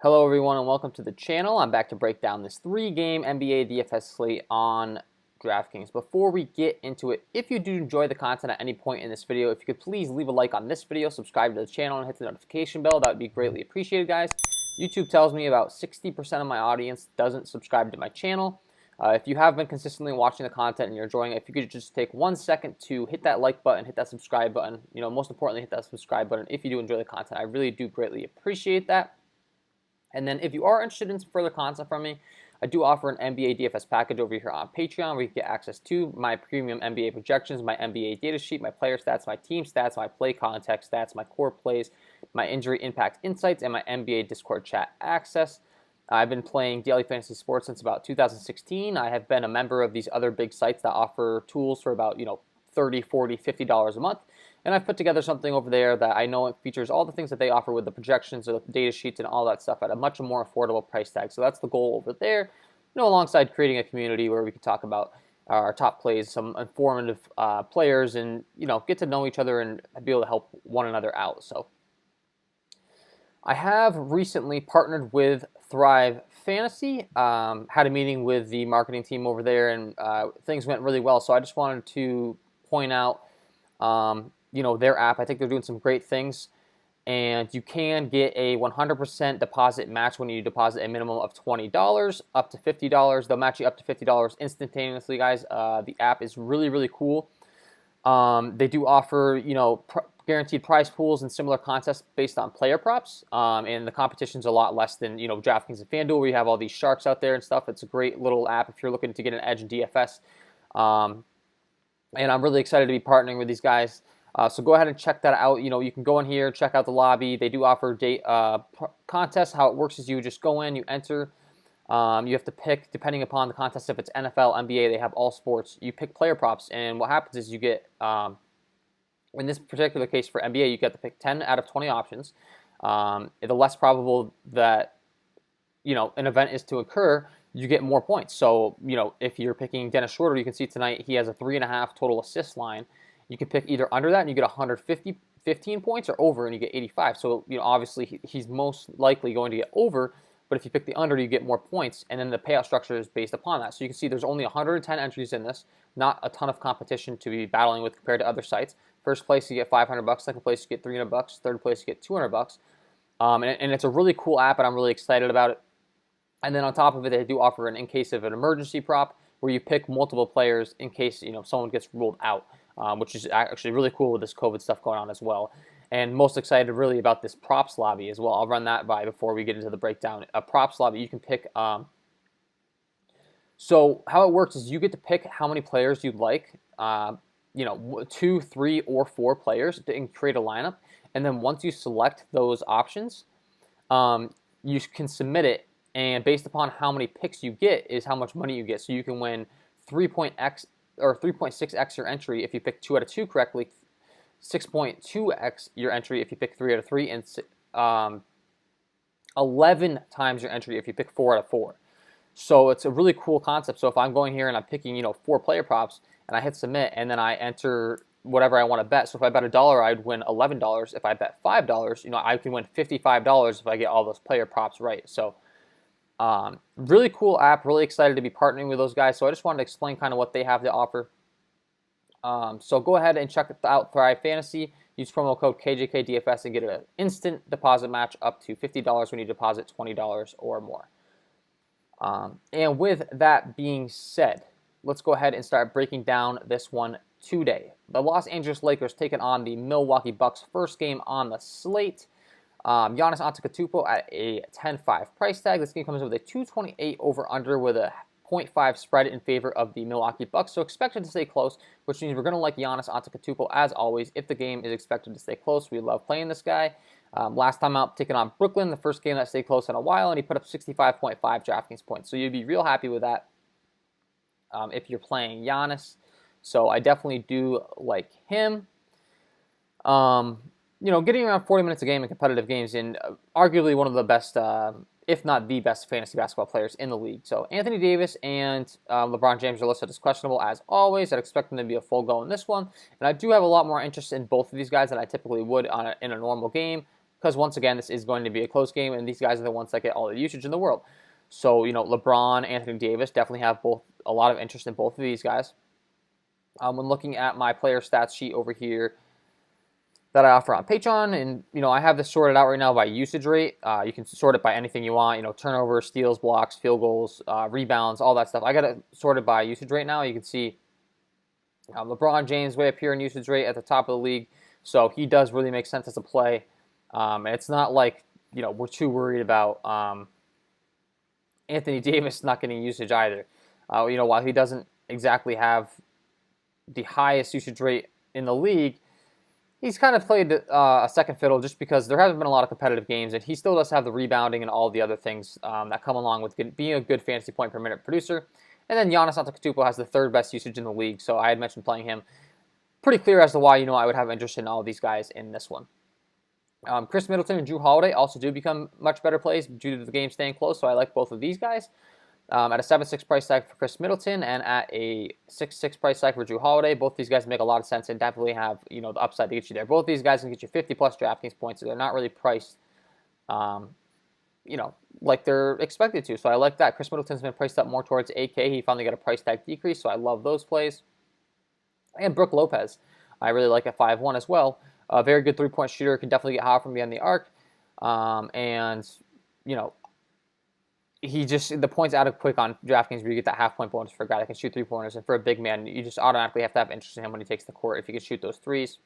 Hello everyone and welcome to the channel. I'm back to break down this 3-game NBA DFS slate on DraftKings. Before we get into it, if you do enjoy the content at any point in this video, if you could please leave a like on this video, subscribe to the channel, and hit the notification bell, that would be greatly appreciated, guys. YouTube tells me about 60% of my audience doesn't subscribe to my channel. If you have been consistently watching the content and you're enjoying it, if you could just take 1 second to hit that like button, hit that subscribe button, most importantly, hit that subscribe button if you do enjoy the content. I really do greatly appreciate that. And then if you are interested in some further content from me, I do offer an NBA DFS package over here on Patreon where you can get access to my premium NBA projections, my NBA data sheet, my player stats, my team stats, my play context stats, my core plays, my injury impact insights, and my NBA Discord chat access. I've been playing daily fantasy sports since about 2016. I have been a member of these other big sites that offer tools for about, $30, $40, $50 a month. And I've put together something over there that I know it features all the things that they offer with the projections, the data sheets, and all that stuff at a much more affordable price tag. So that's the goal over there, alongside creating a community where we can talk about our top plays, some informative players, and, get to know each other and be able to help one another out. So I have recently partnered with Thrive Fantasy, had a meeting with the marketing team over there, and things went really well. So I just wanted to point out their app. I think they're doing some great things, and you can get a 100% deposit match when you deposit a minimum of $20 up to $50. They'll match you up to $50 instantaneously, guys. The app is really, really cool. They do offer, guaranteed prize pools and similar contests based on player props, and the competition's a lot less than, DraftKings and FanDuel, where you have all these sharks out there and stuff. It's a great little app if you're looking to get an edge in DFS. And I'm really excited to be partnering with these guys. So go ahead and check that out. You can go in here, check out the lobby. They do offer contests. How it works is you just go in, you enter. You have to pick, depending upon the contest, if it's NFL, NBA, they have all sports. You pick player props, and what happens is you get, in this particular case for NBA, you get to pick 10 out of 20 options. The less probable that, an event is to occur, you get more points. So, if you're picking Dennis Schroeder, you can see tonight he has a 3.5 total assist line. You can pick either under that and you get 15 points, or over and you get 85. So, obviously he's most likely going to get over, but if you pick the under, you get more points, and then the payout structure is based upon that. So you can see there's only 110 entries in this, not a ton of competition to be battling with compared to other sites. First place, you get $500. Second place, you get $300. Third place, you get $200. And it's a really cool app, and I'm really excited about it. And then on top of it, they do offer an in case of an emergency prop where you pick multiple players in case someone gets ruled out, which is actually really cool with this COVID stuff going on as well. And most excited really about this props lobby as well. I'll run that by before we get into the breakdown. A props lobby, you can pick. So how it works is you get to pick how many players you'd like. 2, 3, or 4 players and create a lineup. And then once you select those options, you can submit it. And based upon how many picks you get is how much money you get. So you can win 3.6x your entry if you pick 2 out of 2 correctly, 6.2x your entry if you pick 3 out of 3, and 11 times your entry if you pick 4 out of 4. So it's a really cool concept. So if I'm going here and I'm picking 4 player props and I hit submit and then I enter whatever I want to bet. So if I bet $1, I'd win $11. If I bet $5, I can win $55 if I get all those player props right. So really cool app, really excited to be partnering with those guys. So I just wanted to explain kind of what they have to offer. So go ahead and check out Thrive Fantasy. Use promo code KJK DFS and get an instant deposit match up to $50 when you deposit $20 or more. And with that being said, let's go ahead and start breaking down this one today. The Los Angeles Lakers taking on the Milwaukee Bucks. First game on the slate. Giannis Antetokounmpo at a 10.5 price tag. This game comes with a 228 over-under with a 0.5 spread in favor of the Milwaukee Bucks. So expected to stay close, which means we're going to like Giannis Antetokounmpo as always. If the game is expected to stay close, we love playing this guy. Last time out, taking on Brooklyn, the first game that stayed close in a while, and he put up 65.5 DraftKings points. So you'd be real happy with that if you're playing Giannis. So I definitely do like him. Getting around 40 minutes a game in competitive games, and arguably one of the best, if not the best, fantasy basketball players in the league. So Anthony Davis and LeBron James are listed as questionable as always. I'd expect them to be a full go in this one. And I do have a lot more interest in both of these guys than I typically would in a normal game. because once again, this is going to be a close game, and these guys are the ones that get all the usage in the world. So, LeBron, Anthony Davis definitely have a lot of interest in both of these guys. When looking at my player stats sheet over here that I offer on Patreon, and I have this sorted out right now by usage rate. You can sort it by anything you want, turnovers, steals, blocks, field goals, rebounds, all that stuff. I got it sorted by usage rate now. You can see LeBron James way up here in usage rate at the top of the league, so he does really make sense as a play. And it's not like we're too worried about Anthony Davis not getting usage either. While he doesn't exactly have the highest usage rate in the league, he's kind of played a second fiddle just because there haven't been a lot of competitive games, and he still does have the rebounding and all the other things that come along with being a good fantasy point per minute producer. And then Giannis Antetokounmpo has the third best usage in the league, so I had mentioned playing him. Pretty clear as to why I would have interest in all of these guys in this one. Chris Middleton and Jrue Holiday also do become much better plays due to the game staying close, so I like both of these guys. At a 7.6 price tag for Chris Middleton and at a 6.6 price tag for Jrue Holiday, both these guys make a lot of sense and definitely have the upside to get you there. Both these guys can get you 50 plus DraftKings points, so they're not really priced, like they're expected to. So I like that. Chris Middleton's been priced up more towards 8K. He finally got a price tag decrease, so I love those plays. And Brook Lopez, I really like at 5.1 as well. A very good three-point shooter, can definitely get hot from behind the arc, he just, the points added quick on DraftKings where you get that half-point bonus for a guy that can shoot three-pointers, and for a big man, you just automatically have to have interest in him when he takes the court if he can shoot those threes.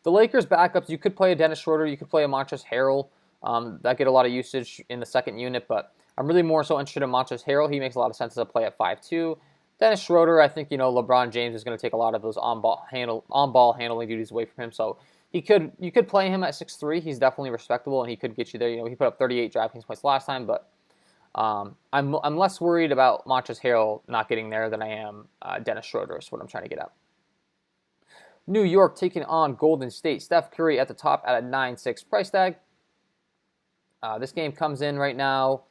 The Lakers backups, you could play a Dennis Schroeder, you could play a Montrezl Harrell, that get a lot of usage in the second unit, but I'm really more so interested in Montrezl Harrell. He makes a lot of sense as a play at 5.2. Dennis Schroeder, I think, LeBron James is going to take a lot of those on-ball handling duties away from him, so you could play him at 6.3. He's definitely respectable, and he could get you there. He put up 38 DraftKings points last time, but I'm less worried about Montrezl Harrell not getting there than I am Dennis Schroeder is what I'm trying to get at. New York taking on Golden State. Steph Curry at the top at a 9.6 price tag. This game comes in right now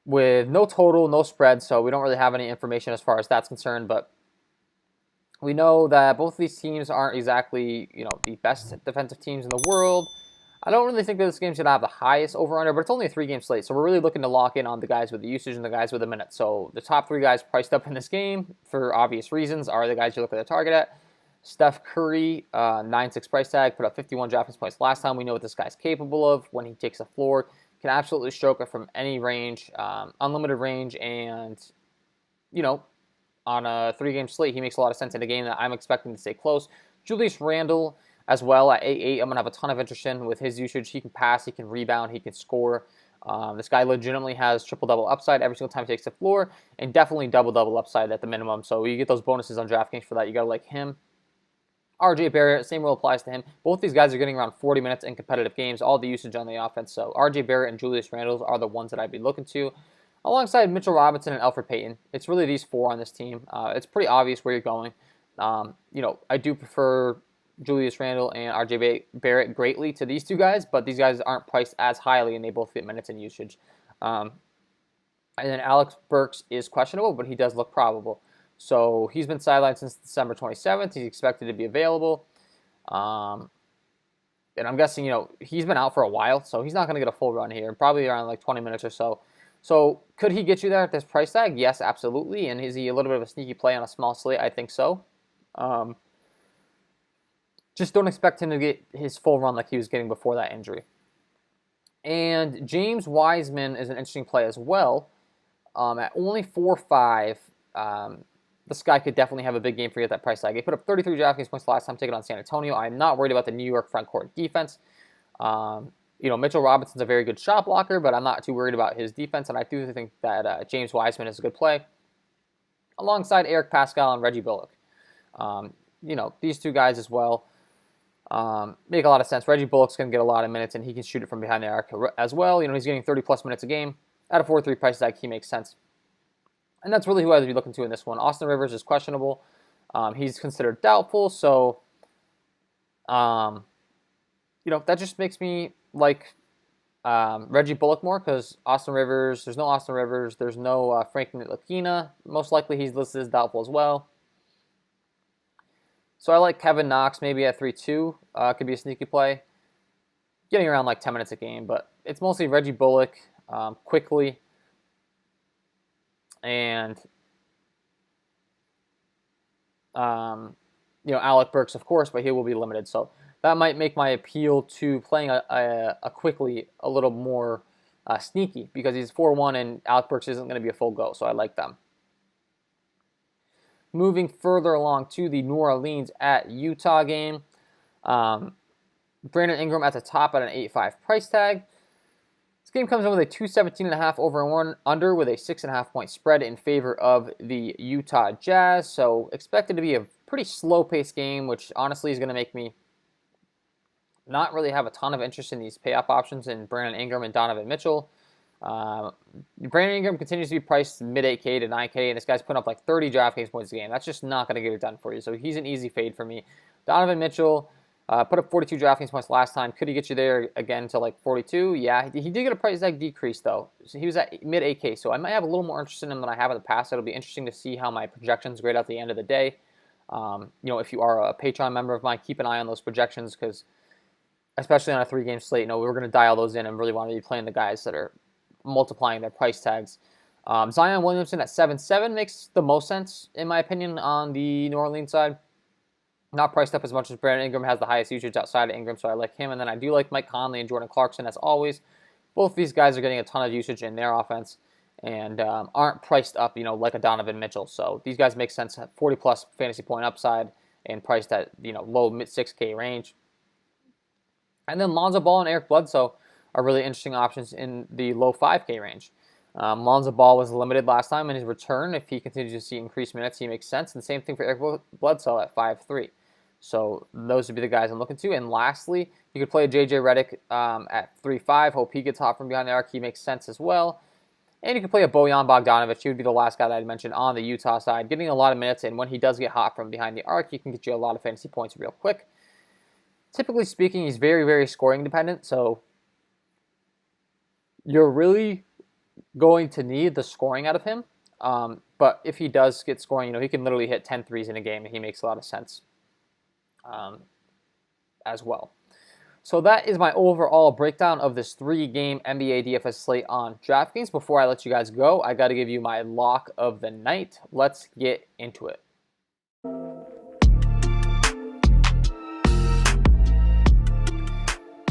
with no total, no spread, so we don't really have any information as far as that's concerned, but we know that both of these teams aren't exactly, the best defensive teams in the world. I don't really think that this game's going to have the highest over-under, but it's only a 3-game slate, so we're really looking to lock in on the guys with the usage and the guys with the minutes. So the top 3 guys priced up in this game, for obvious reasons, are the guys you look at the target at. Steph Curry, 9.6 price tag, put up 51 DraftKings points last time. We know what this guy's capable of when he takes the floor. Can absolutely stroke it from any range, unlimited range, and, on a 3-game slate, he makes a lot of sense in a game that I'm expecting to stay close. Julius Randle as well at 8.8. I'm going to have a ton of interest in with his usage. He can pass, he can rebound, he can score. This guy legitimately has triple-double upside every single time he takes the floor, and definitely double-double upside at the minimum. So you get those bonuses on DraftKings for that. You got to like him. RJ Barrett, same rule applies to him. Both these guys are getting around 40 minutes in competitive games, all the usage on the offense. So RJ Barrett and Julius Randle are the ones that I'd be looking to, alongside Mitchell Robinson and Elfrid Payton. It's really these 4 on this team. It's pretty obvious where you're going. I do prefer Julius Randle and RJ Barrett greatly to these 2 guys, but these guys aren't priced as highly, and they both get minutes and usage. And then Alex Burks is questionable, but he does look probable. So he's been sidelined since December 27th. He's expected to be available. And I'm guessing, he's been out for a while, so he's not going to get a full run here, probably around like 20 minutes or so. So could he get you there at this price tag? Yes, absolutely. And is he a little bit of a sneaky play on a small slate? I think so. Just don't expect him to get his full run like he was getting before that injury. And James Wiseman is an interesting play as well. At only 4.5, this guy could definitely have a big game for you at that price tag. He put up 33 DraftKings points last time taking on San Antonio. I'm not worried about the New York front court defense. Mitchell Robinson's a very good shot blocker, but I'm not too worried about his defense, and I do think that James Wiseman is a good play, alongside Eric Pascal and Reggie Bullock. These 2 guys as well make a lot of sense. Reggie Bullock's going to get a lot of minutes, and he can shoot it from behind the arc as well. He's getting 30-plus minutes a game. At a 4.3 price tag, he makes sense. And that's really who I'd be looking to in this one. Austin Rivers is questionable. He's considered doubtful, so that just makes me like Reggie Bullock more, because Austin Rivers, there's no Austin Rivers, there's no Frank Ntilikina. Most likely he's listed as doubtful as well. So I like Kevin Knox maybe at 3.2. Could be a sneaky play. getting around like 10 minutes a game, but it's mostly Reggie Bullock, quickly, and Alec Burks, of course, but he will be limited. So that might make my appeal to playing a quickly a little more sneaky, because he's 4-1 and Alec Burks isn't going to be a full go, so I like them. Moving further along to the New Orleans at Utah game. Brandon Ingram at the top at an 8.5 price tag. This game comes in with a 217.5 over and 1 under with a 6.5 point spread in favor of the Utah Jazz. So expected to be a pretty slow paced game, which honestly is going to make me not really have a ton of interest in these pay-up options in Brandon Ingram and Donovan Mitchell. Brandon Ingram continues to be priced mid 8K to 9K, and this guy's putting up like 30 DraftKings points a game. That's just not going to get it done for you. So he's an easy fade for me. Donovan Mitchell put up 42 DraftKings points last time. Could he get you there again to like 42? Yeah, he did get a price tag decrease though. So he was at mid 8K, so I might have a little more interest in him than I have in the past. It'll be interesting to see how my projections grade at the end of the day. If you are a Patreon member of mine, keep an eye on those projections, because especially on a 3-game slate, we're going to dial those in and really want to be playing the guys that are multiplying their price tags. Zion Williamson at 7.7 makes the most sense, in my opinion, on the New Orleans side. Not priced up as much as Brandon Ingram, has the highest usage outside of Ingram, so I like him. And then I do like Mike Conley and Jordan Clarkson, as always. Both these guys are getting a ton of usage in their offense and aren't priced up, like a Donovan Mitchell. So these guys make sense at 40-plus fantasy point upside and priced at, low mid 6K range. And then Lonzo Ball and Eric Bledsoe are really interesting options in the low 5K range. Lonzo Ball was limited last time in his return. If he continues to see increased minutes, he makes sense. And same thing for Eric Bledsoe at 5.3. So those would be the guys I'm looking to. And lastly, you could play JJ Redick at 3.5. Hope he gets hot from behind the arc. He makes sense as well. And you can play a Bojan Bogdanovic. He would be the last guy that I'd mentioned on the Utah side, getting a lot of minutes. And when he does get hot from behind the arc, he can get you a lot of fantasy points real quick. Typically speaking, he's very, very scoring dependent. So you're really going to need the scoring out of him. But if he does get scoring, he can literally hit 10 threes in a game, and he makes a lot of sense as well. So that is my overall breakdown of this 3-game NBA DFS slate on DraftKings. Before I let you guys go, I got to give you my lock of the night. Let's get into it.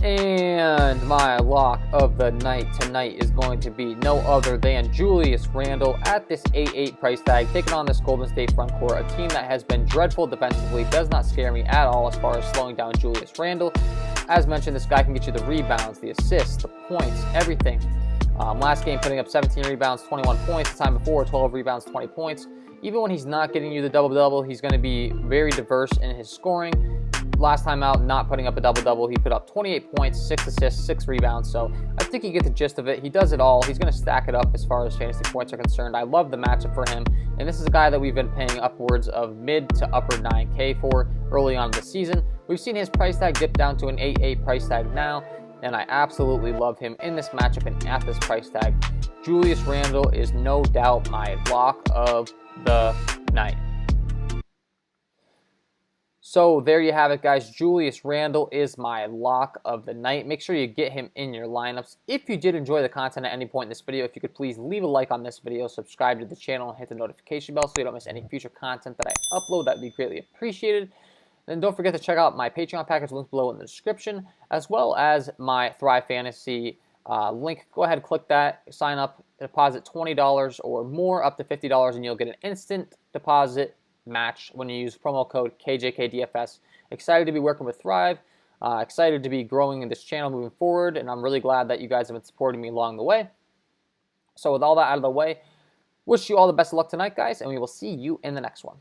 And my lock of the night tonight is going to be no other than Julius Randle at this 8.8 price tag, taking on this Golden State front court, a team that has been dreadful defensively. Does not scare me at all as far as slowing down Julius Randle. As mentioned, this guy can get you the rebounds, the assists, the points, everything. Last game putting up 17 rebounds, 21 points. The time before, 12 rebounds, 20 points. Even when he's not getting you the double-double, he's going to be very diverse in his scoring. Last time out, not putting up a double-double, he put up 28 points, 6 assists, 6 rebounds. So I think you get the gist of it. He does it all. He's going to stack it up as far as fantasy points are concerned. I love the matchup for him. And this is a guy that we've been paying upwards of mid to upper 9K for early on in the season. We've seen his price tag dip down to an 8.8 price tag now. And I absolutely love him in this matchup and at this price tag. Julius Randle is no doubt my lock of the night. So there you have it, guys. Julius Randle is my lock of the night. Make sure you get him in your lineups. If you did enjoy the content at any point in this video, if you could please leave a like on this video, subscribe to the channel, and hit the notification bell so you don't miss any future content that I upload. That would be greatly appreciated. And don't forget to check out my Patreon package, link below in the description, as well as my Thrive Fantasy link. Go ahead, click that, sign up, deposit $20 or more, up to $50, and you'll get an instant deposit match when you use promo code KJK DFS. Excited to be working with Thrive. Excited to be growing in this channel moving forward, and I'm really glad that you guys have been supporting me along the way. So with all that out of the way, wish you all the best of luck tonight, guys, and we will see you in the next one.